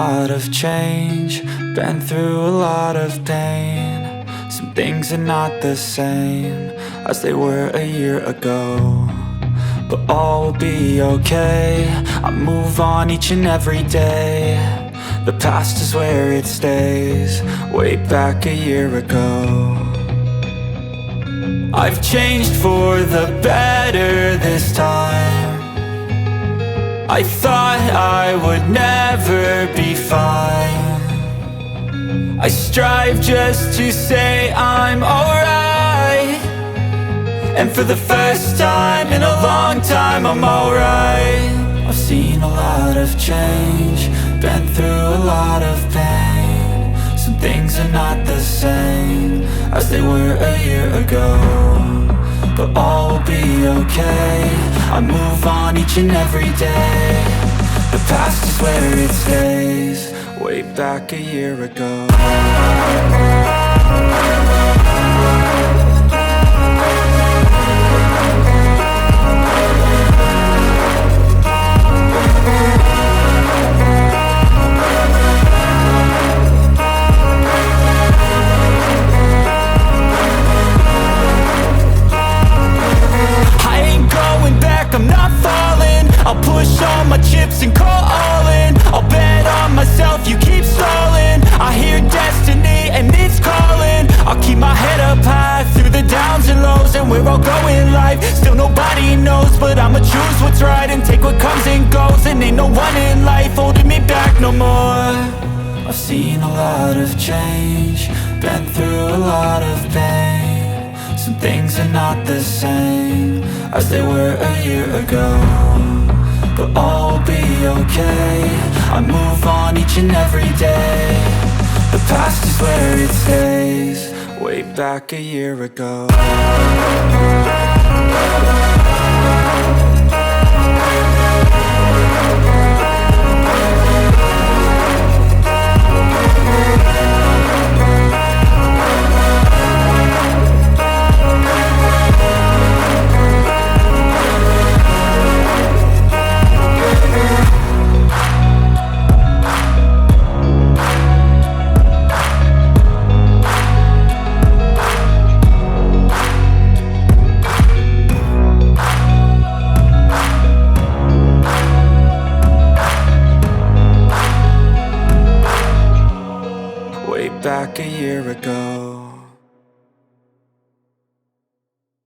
lot of change, been through a lot of pain. Some things are not the same as they were a year ago, but all will be okay. I move on each and every day. The past is where it stays, way back a year ago. I've changed for the better this time. I thought I would never be fine. I strive just to say I'm alright, and for the first time in a long time I'm alright. I've seen a lot of change, been through a lot of pain. Some things are not the same as they were a year ago, but all will be okay. I move on each and every day. The past is where it stays, way back a year ago. I'm not falling. I'll push all my chips and call all in. I'll bet on myself, you keep stalling. I hear destiny and it's calling. I'll keep my head up high through the downs and lows, and where I'll go in life still nobody knows, but I'ma choose what's right and take what comes and goes. And ain't no one in life holding me back no more. I've seen a lot of change, been through a lot of pain. Some things are not the same as they were a year ago, but all will be okay. I move on each and every day. The past is where it stays, way back a year ago. Back a year ago.